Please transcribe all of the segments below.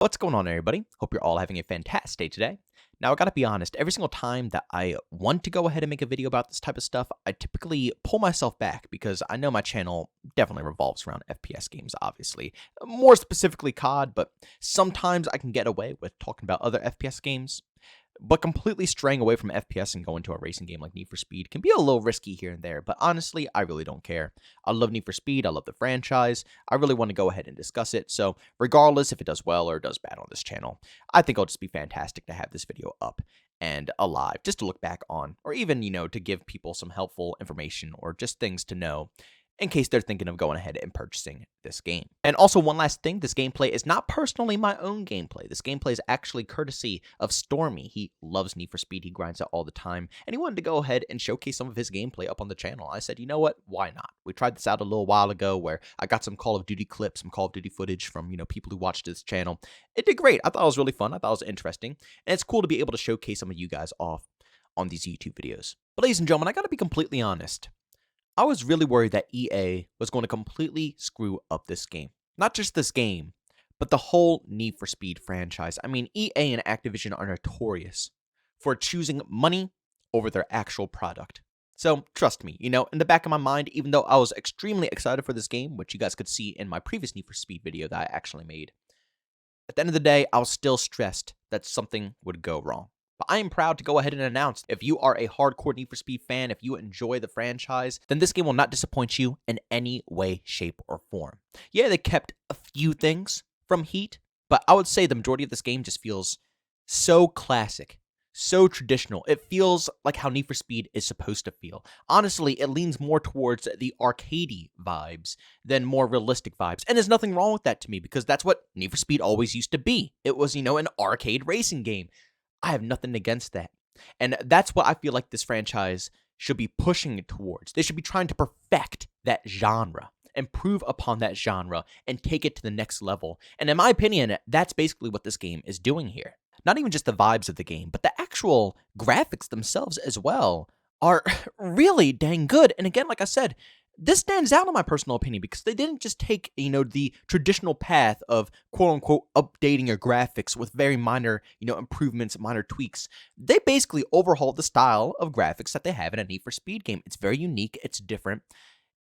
What's going on, everybody? Hope you're all having a fantastic day today. Now, I gotta be honest, every single time that I want to go ahead and make a video about this type of stuff, I typically pull myself back because I know my channel definitely revolves around FPS games, obviously. More specifically COD, but sometimes I can get away with talking about other FPS games. But completely straying away from FPS and going to a racing game like Need for Speed can be a little risky here and there, but honestly, I really don't care. I love Need for Speed, I love the franchise, I really want to go ahead and discuss it, so regardless if it does well or does bad on this channel, I think it'll just be fantastic to have this video up and alive, just to look back on, or even, to give people some helpful information or just things to know in case they're thinking of going ahead and purchasing this game. And also, one last thing, this gameplay is not personally my own gameplay. This gameplay is actually courtesy of Stormy. He loves Need for Speed, he grinds it all the time, and he wanted to go ahead and showcase some of his gameplay up on the channel. I said, you know what, why not? We tried this out a little while ago where I got some Call of Duty clips, some Call of Duty footage from, people who watched this channel. It did great. I thought it was really fun. I thought it was interesting, and it's cool to be able to showcase some of you guys off on these YouTube videos. But ladies and gentlemen, I gotta be completely honest. I was really worried that EA was going to completely screw up this game. Not just this game, but the whole Need for Speed franchise. I mean, EA and Activision are notorious for choosing money over their actual product. So, trust me, in the back of my mind, even though I was extremely excited for this game, which you guys could see in my previous Need for Speed video that I actually made, at the end of the day, I was still stressed that something would go wrong. But I am proud to go ahead and announce, if you are a hardcore Need for Speed fan, if you enjoy the franchise, then this game will not disappoint you in any way, shape, or form. Yeah, they kept a few things from Heat, but I would say the majority of this game just feels so classic, so traditional. It feels like how Need for Speed is supposed to feel. Honestly, it leans more towards the arcadey vibes than more realistic vibes. And there's nothing wrong with that to me, because that's what Need for Speed always used to be. It was, an arcade racing game. I have nothing against that. And that's what I feel like this franchise should be pushing towards. They should be trying to perfect that genre, improve upon that genre, and take it to the next level. And in my opinion, that's basically what this game is doing here. Not even just the vibes of the game, but the actual graphics themselves as well are really dang good. And again, like I said, this stands out in my personal opinion because they didn't just take, the traditional path of quote-unquote updating your graphics with very minor, improvements, minor tweaks. They basically overhauled the style of graphics that they have in a Need for Speed game. It's very unique. It's different.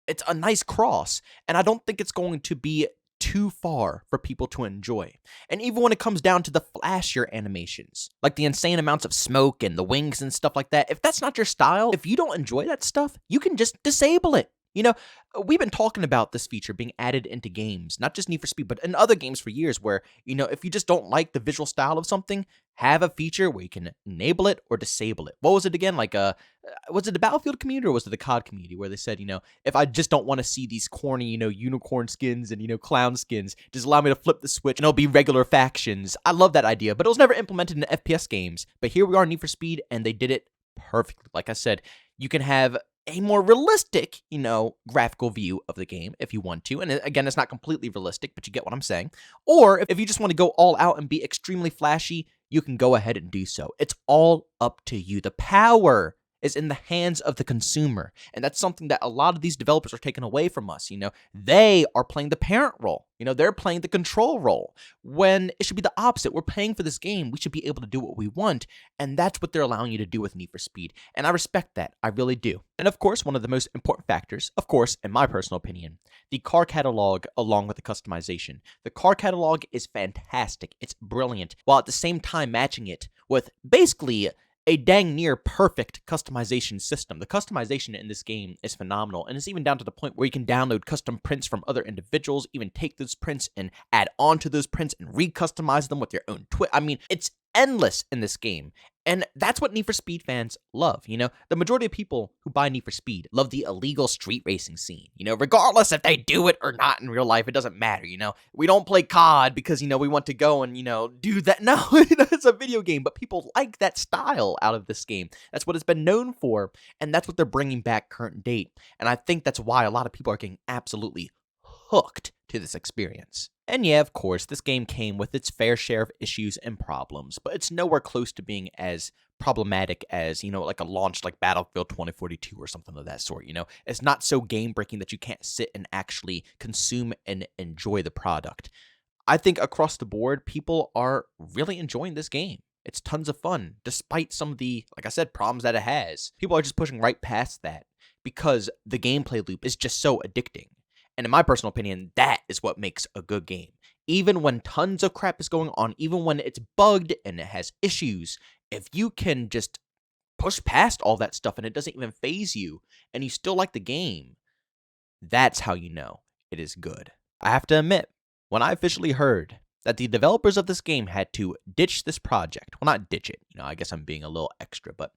It's a nice cross, and I don't think it's going to be too far for people to enjoy. And even when it comes down to the flashier animations, like the insane amounts of smoke and the wings and stuff like that, if that's not your style, if you don't enjoy that stuff, you can just disable it. We've been talking about this feature being added into games, not just Need for Speed, but in other games for years where, if you just don't like the visual style of something, have a feature where you can enable it or disable it. What was it again? Was it the Battlefield community or was it the COD community where they said, if I just don't want to see these corny, unicorn skins and, clown skins, just allow me to flip the switch and it'll be regular factions. I love that idea, but it was never implemented in FPS games. But here we are in Need for Speed, and they did it perfectly. Like I said, you can have a more realistic, graphical view of the game if you want to. And again, it's not completely realistic, but you get what I'm saying. Or if you just want to go all out and be extremely flashy, you can go ahead and do so. It's all up to you. The power is in the hands of the consumer. And that's something that a lot of these developers are taking away from us. They are playing the parent role. They're playing the control role when it should be the opposite. We're paying for this game. We should be able to do what we want. And that's what they're allowing you to do with Need for Speed. And I respect that. I really do. And of course, one of the most important factors, of course, in my personal opinion, the car catalog along with the customization. The car catalog is fantastic. It's brilliant, while at the same time matching it with basically a dang near perfect customization system. The customization in this game is phenomenal, and it's even down to the point where you can download custom prints from other individuals, even take those prints and add on to those prints and re-customize them with your own twist. I mean, it's endless in this game. And that's what Need for Speed fans love, The majority of people who buy Need for Speed love the illegal street racing scene, regardless if they do it or not in real life, it doesn't matter, We don't play COD because, we want to go and, do that. No, it's a video game, but people like that style out of this game. That's what it's been known for, and that's what they're bringing back current date. And I think that's why a lot of people are getting absolutely hooked to this experience. And yeah, of course, this game came with its fair share of issues and problems, but it's nowhere close to being as problematic as, like a launch like Battlefield 2042 or something of that sort, It's not so game-breaking that you can't sit and actually consume and enjoy the product. I think across the board, people are really enjoying this game. It's tons of fun, despite some of the, like I said, problems that it has. People are just pushing right past that because the gameplay loop is just so addicting. And in my personal opinion, that is what makes a good game. Even when tons of crap is going on, even when it's bugged and it has issues, if you can just push past all that stuff and it doesn't even phase you and you still like the game, that's how you know it is good. I have to admit, when I officially heard that the developers of this game had to ditch this project, well, not ditch it, I guess I'm being a little extra, but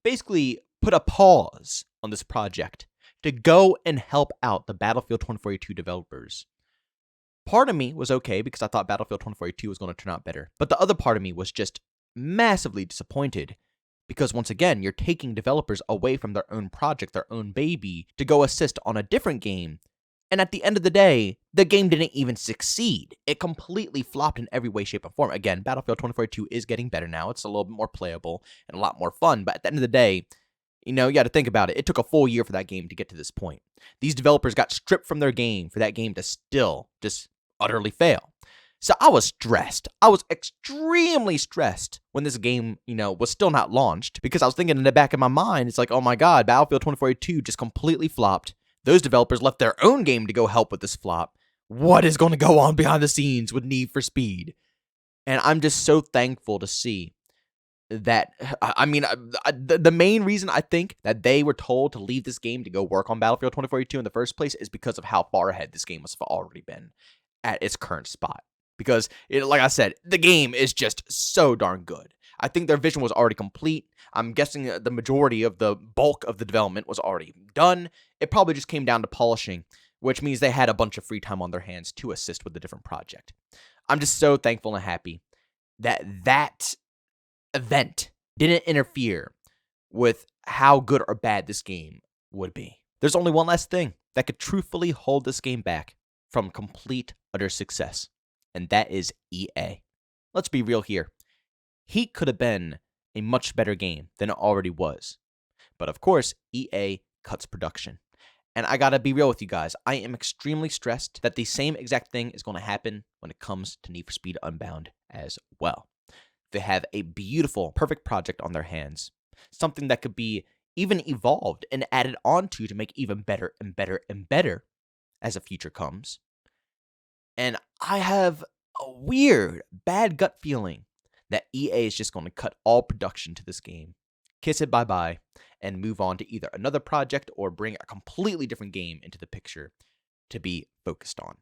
basically put a pause on this project to go and help out the Battlefield 2042 developers. Part of me was okay because I thought Battlefield 2042 was going to turn out better, but the other part of me was just massively disappointed because once again, you're taking developers away from their own project, their own baby, to go assist on a different game. And at the end of the day, the game didn't even succeed. It completely flopped in every way, shape, and form. Again, Battlefield 2042 is getting better now. It's a little bit more playable and a lot more fun. But at the end of the day, you got to think about it. It took a full year for that game to get to this point. These developers got stripped from their game for that game to still just utterly fail. So I was stressed. I was extremely stressed when this game, was still not launched because I was thinking in the back of my mind, it's like, oh my God, Battlefield 2042 just completely flopped. Those developers left their own game to go help with this flop. What is going to go on behind the scenes with Need for Speed? And I'm just so thankful to see that, the main reason I think that they were told to leave this game to go work on Battlefield 2042 in the first place is because of how far ahead this game has already been at its current spot. Because, like I said, the game is just so darn good. I think their vision was already complete. I'm guessing the majority of the bulk of the development was already done. It probably just came down to polishing, which means they had a bunch of free time on their hands to assist with the different project. I'm just so thankful and happy that that event didn't interfere with how good or bad this game would be. There's only one last thing that could truthfully hold this game back from complete, utter success, and that is EA. Let's be real here. Heat could have been a much better game than it already was. But of course, EA cuts production. And I gotta be real with you guys, I am extremely stressed that the same exact thing is going to happen when it comes to Need for Speed Unbound as well. They have a beautiful, perfect project on their hands. Something that could be even evolved and added on to make even better and better and better as a future comes. And I have a weird, bad gut feeling that EA is just going to cut all production to this game, kiss it bye-bye, and move on to either another project or bring a completely different game into the picture to be focused on.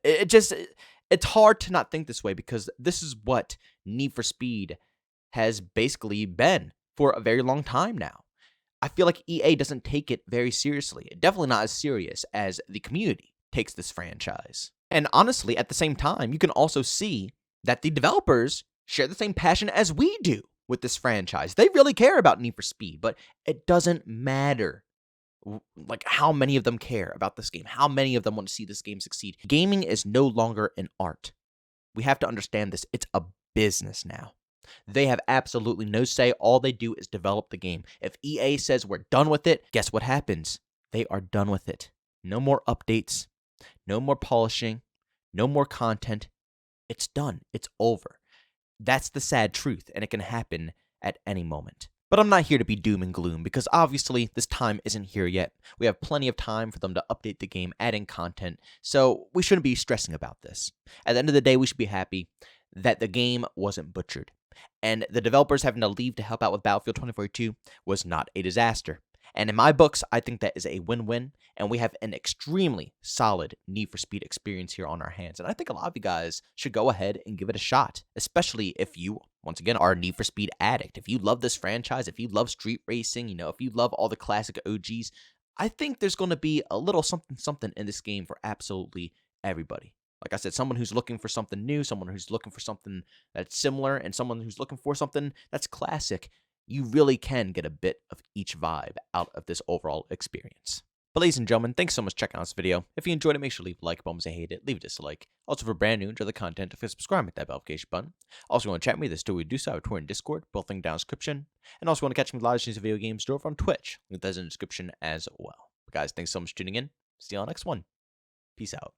It's hard to not think this way because this is what Need for Speed has basically been for a very long time now. I feel like EA doesn't take it very seriously. Definitely not as serious as the community takes this franchise. And honestly, at the same time, you can also see that the developers share the same passion as we do with this franchise. They really care about Need for Speed, but it doesn't matter like how many of them care about this game, how many of them want to see this game succeed. Gaming is no longer an art. We have to understand this. It's a business now. They have absolutely no say. All they do is develop the game. If EA says we're done with it, guess what happens? They are done with it. No more updates, no more polishing, no more content. It's done. It's over. That's the sad truth, and it can happen at any moment. But I'm not here to be doom and gloom, because obviously this time isn't here yet. We have plenty of time for them to update the game, add in content, so we shouldn't be stressing about this. At the end of the day, we should be happy that the game wasn't butchered, and the developers having to leave to help out with Battlefield 2042 was not a disaster. And in my books, I think that is a win-win, and we have an extremely solid Need for Speed experience here on our hands. And I think a lot of you guys should go ahead and give it a shot, especially if you, once again, are a Need for Speed addict. If you love this franchise, if you love street racing, if you love all the classic OGs, I think there's going to be a little something in this game for absolutely everybody. Like I said, someone who's looking for something new, someone who's looking for something that's similar, and someone who's looking for something that's classic. You really can get a bit of each vibe out of this overall experience. But ladies and gentlemen, thanks so much for checking out this video. If you enjoyed it, make sure to leave a like button. If you hate it, leave a dislike. Also, for brand new, enjoy the content, if you subscribe, hit that notification button. Also, want to chat with me, there's still we do so, I have Twitter and Discord, both linked down in the description. And also want to catch me live streams of video games, do it on Twitch, link that's in the description as well. But guys, thanks so much for tuning in. See you on the next one. Peace out.